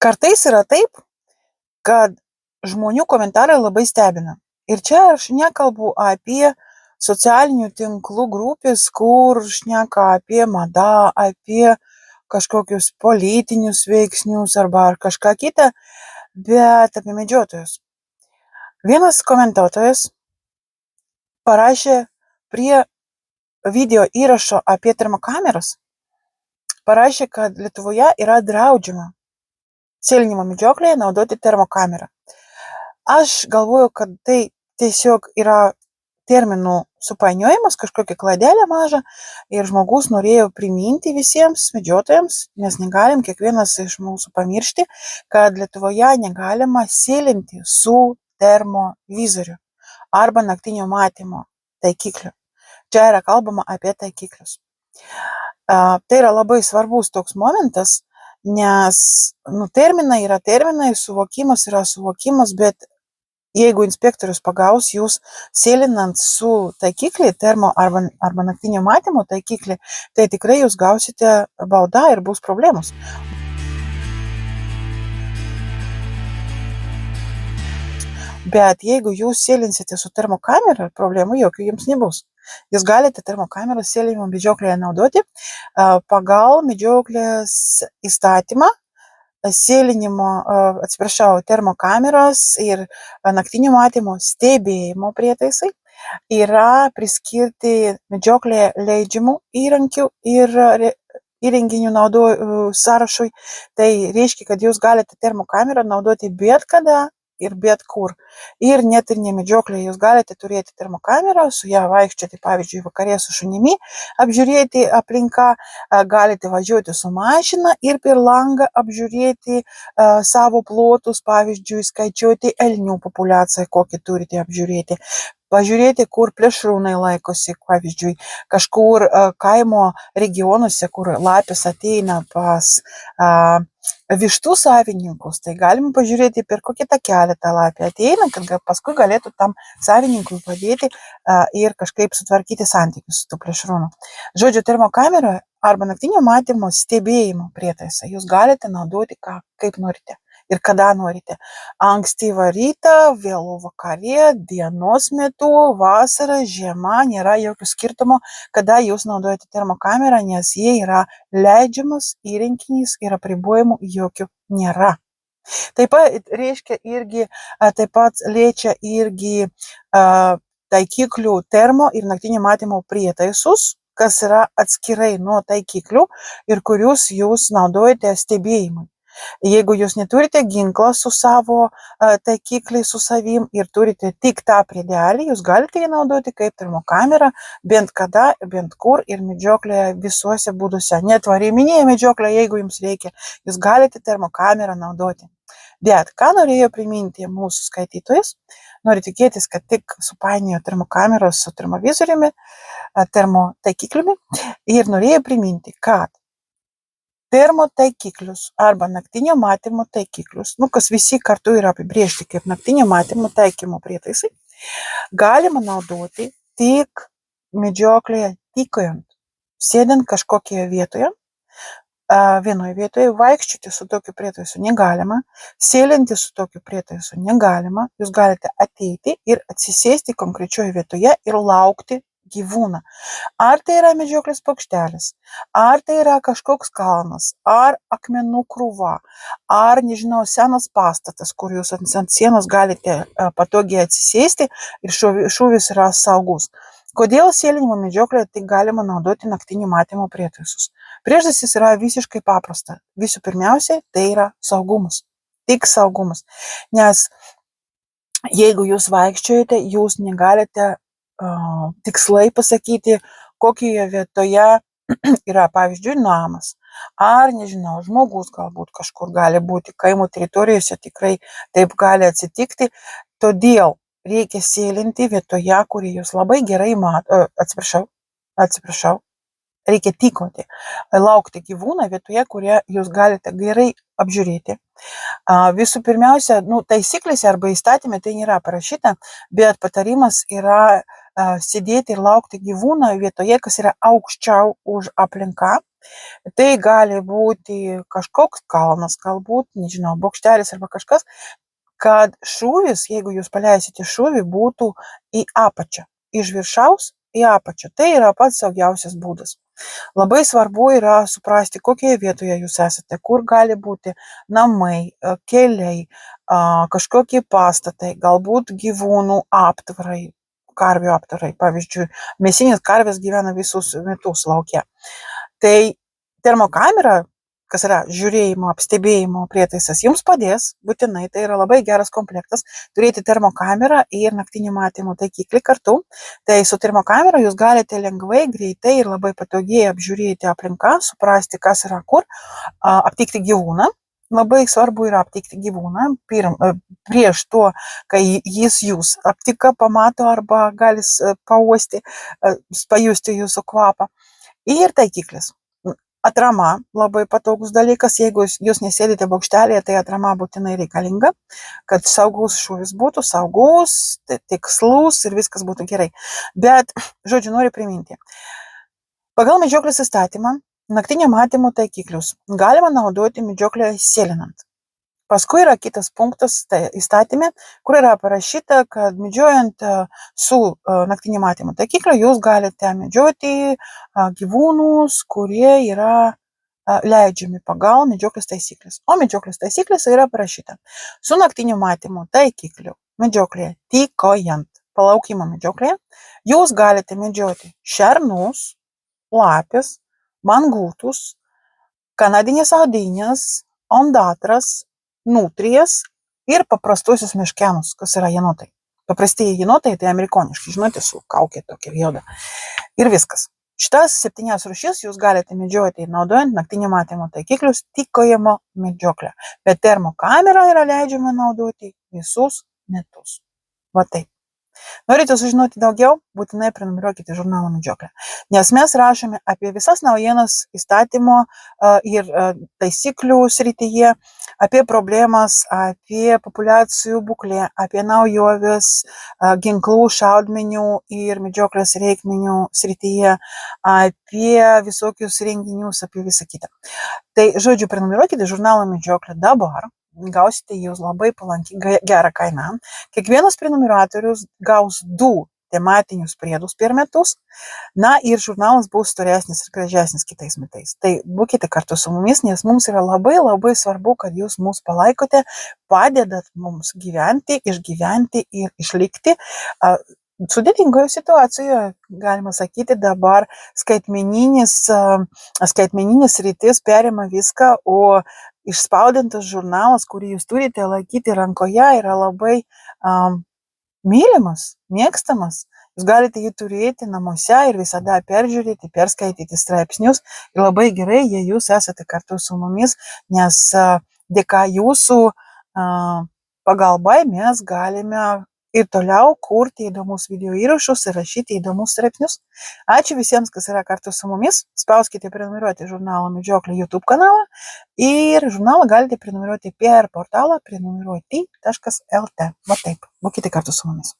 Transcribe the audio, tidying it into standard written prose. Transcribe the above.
Kartais yra taip, kad žmonių komentarai labai stebina. Ir čia aš nekalbu apie socialinių tinklų grupės, kur šneka apie madą, apie kažkokius politinius veiksnius arba kažką kitą, bet apie medžiotojus. Vienas komentatorius parašė prie video įrašo apie termokameras, parašė, kad Lietuvoje yra draudžiama sėlinimo medžioklėje naudoti termokamerą. Aš galvoju, kad tai tiesiog yra terminų supainiojimas, kažkokia klaidelė maža ir žmogus norėjo priminti visiems medžiotojams, nes negalim kiekvienas iš mūsų pamiršti, kad Lietuvoje negalima sėlinti su termovizoriu arba naktinio matymo taikikliu. Čia yra kalbama apie taikiklius. Tai yra labai svarbus toks momentas, nes terminai yra terminai, suvokimas yra suvokimas, bet jeigu inspektorius pagaus jūs sėlinant su taikiklį, termo arba naktinio matymo taikiklį, tai tikrai jūs gausite baudą ir bus problemos. Bet jeigu jūs sėlinsite su termokamera, problemų jokių jums nebus. Jūs galite termokamerą sėlinimo medžioklėje naudoti pagal medžioklės įstatymą. Termokameros ir naktinio matymo stebėjimo prietaisai yra priskirti medžioklėje leidžiamų įrankių ir įrenginių sąrašui. Tai reiškia, kad jūs galite termokamerą naudoti bet kada ir bet kur. Ir net ir ne medžioklėje jūs galite turėti termokamerą, su ją vaikščioti, pavyzdžiui, vakarė su šunimi, apžiūrėti aplinką, galite važiuoti su mašina ir per langą apžiūrėti savo plotus, pavyzdžiui, skaičiuoti elnių populiaciją, kokį turite apžiūrėti. Pažiūrėti, kur plėšrūnai laikosi, pavyzdžiui, kažkur kaimo regionuose, kur lapės ateina pas vištų savininkus, tai galima pažiūrėti, per kokį takelį tą lapę ateina, kad paskui galėtų tam savininkui padėti ir kažkaip sutvarkyti santykius su tų plėšrūnų. Žodžiu, termokameroje arba naktinio matymo stebėjimo prietaisą jūs galite naudoti kaip norite ir kada norite. Ankstyvą rytą, vėlų vakarė, dienos metu, vasarą, žiema, nėra jokio skirtumo, kada jūs naudojate termokamerą, nes jie yra leidžiamas įrenginys ir apribojimų jokių nėra. Taip pat liečia irgi taikiklių termo ir naktinio matymo prietaisus, kas yra atskirai nuo taikiklių ir kurius jūs naudojate stebėjimui. Jeigu jūs neturite ginklą su savo taikikliai su savim ir turite tik tą priedelį, jūs galite jį naudoti kaip termokamerą bent kada, bent kur ir medžioklėje visuose būduose. Net varyminėje medžioklėje, jeigu jums reikia, jūs galite termokamerą naudoti. Bet ką norėjo priminti mūsų skaitytojas? Noriu tikėtis, kad tik supainiojo termokameros su termovizoriumi, termotaikikliumi ir norėjo priminti, kad termotaikiklius arba naktinio matymo taikiklius, kas visi kartu yra apibrėžti kaip naktinio matymo taikymo prietaisai, galima naudoti tik medžioklėje tykojant, sėdint kažkokioje vietoje, vienoje vietoje, vaikščioti su tokiu prietaisu negalima, sėlinti su tokiu prietaisu negalima, jūs galite ateiti ir atsisėsti konkrečioje vietoje ir laukti gyvūną. Ar tai yra medžioklės paukštelis, ar tai yra kažkoks kalnas, ar akmenų krūva, ar, nežinau, senas pastatas, kur jūs ant sienos galite patogiai atsisėsti ir šūvis yra saugus. Kodėl sėlinimo medžioklėje tik galima naudoti naktinio matymo prietaisus? Priežastis yra visiškai paprasta. Visų pirmiausiai, tai yra saugumas. Tik saugumas. Nes jeigu jūs vaikščiojate, jūs negalite tikslai pasakyti, kokioje vietoje yra, pavyzdžiui, namas. Ar, nežinau, žmogus galbūt kažkur gali būti, kaimo teritorijose tikrai taip gali atsitikti. Todėl reikia sėlinti vietoje, kurį jūs labai gerai reikia tykoti, laukti gyvūną vietoje, kurią jūs galite gerai apžiūrėti. Visų pirmiausia, taisyklėse arba įstatymė tai nėra parašyta, bet patarimas yra sėdėti ir laukti gyvūną vietoje, kas yra aukščiau už aplinką, Tai gali būti kažkoks kalnas, galbūt, nežinau, bokštelis arba kažkas, kad šūvis, jeigu jūs paleisite šūvį, būtų į apačią, iš viršaus į apačią. Tai yra pats saugiausias būdas. Labai svarbu yra suprasti, kokioje vietoje jūs esate, kur gali būti namai, keliai, kažkokie pastatai, galbūt gyvūnų aptvarai, karvių aptvarai. Pavyzdžiui, mėsinės karvės gyvena visus metus lauke. Tai termokamera, kas yra žiūrėjimo, stebėjimo prietaisas, jums padės būtinai, tai yra labai geras komplektas, turėti termokamerą ir naktinio matymo taikiklį kartu. Tai su termokamera jūs galite lengvai, greitai ir labai patogiai apžiūrėti aplinką, suprasti, kas yra kur, aptikti gyvūną. Labai svarbu yra aptikti gyvūną prieš to, kai jis jūs aptika, pamato arba gali pauosti, pajusti jūsų kvapą. Ir taikiklis. Atrama labai patogus dalykas, jeigu jūs nesėdite bokštelėje, tai atrama būtinai reikalinga, kad saugus šūvis būtų, saugus, tikslus ir viskas būtų gerai. Bet, žodžiu, noriu priminti. Pagal medžioklės įstatymą naktinio matymo taikiklius galima naudoti medžioklėje sėlinant. Paskui yra kitas punktas įstatyme, kur yra parašyta, kad medžiojant su naktinio matymo taikikliu jūs galite medžioti gyvūnus, kurie yra leidžiami pagal medžioklės taisyklės. O medžioklės taisyklėse yra parašyta: su naktinio matymo taikikliu medžioklėje tykojant, palaukimo medžioklėje, jūs galite medžioti šernus, lapės, mangutus, kanadinės audinės, ondatras, nutrijas ir paprastuosius meškenus, kas yra jenotai. Paprastieji jenotai tai amerikoniški, žinote, su kaukė tokia juoda. Ir viskas. Šitas 7 rūšis jūs galite medžioti naudojant naktinio matymo taikiklius tykojimo medžioklę. Bet termokamerą yra leidžiama naudoti visus metus. Va taip. Norite sužinoti daugiau, būtinai prenumeruokite žurnalą Medžioklė, nes mes rašome apie visas naujienas įstatymo ir taisyklių srityje, apie problemas, apie populiacijų būklę, apie naujoves, ginklų, šaudmenių ir medžioklės reikmenių srityje, apie visokius renginius, apie visą kitą. Tai, žodžiu, prenumeruokite žurnalą Medžioklė dabar. Gausite jūs labai palankiai gerą kainą. Kiekvienas prenumeratorius gaus 2 tematinius priedus per metus. Na ir žurnalas bus storesnis ir gražesnis kitais metais. Tai būkite kartu su mumis, nes mums yra labai svarbu, kad jūs mus palaikote, padedat mums gyventi, išgyventi ir išlikti. Sudėtingoje situacijoje, galima sakyti, dabar skaitmeninis rytis perima viską, o išspaudintas žurnalas, kurį jūs turite laikyti rankoje, yra labai mylimas, mėgstamas. Jūs galite jį turėti namuose ir visada peržiūrėti, perskaityti straipsnius. Ir labai gerai, jei jūs esate kartu su mumis, nes dėka jūsų pagalbai mes galime ir toliau kurti įdomus video įrašus ir rašyti įdomus straipsnius. Ačiū visiems, kas yra kartu su mumis. Spauskite prenumeruoti žurnalą Medžioklė YouTube kanalą ir žurnalą galite prenumeruoti per portalą prenumeruoti.lt. Va taip, būkite kartu su mumis.